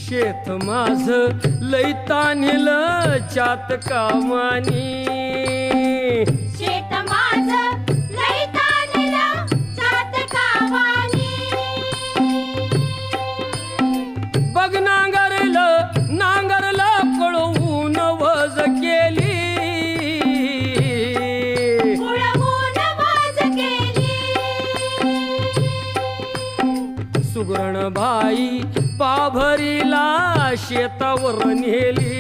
शेत माझ लई तान्हिल चात कामानी शेत माझं लई ताणलं जात कामानी बघ नांगरला पळवून वज केली उडवून वाज केली सुगरण बाई पाभरीला शेतावर नेली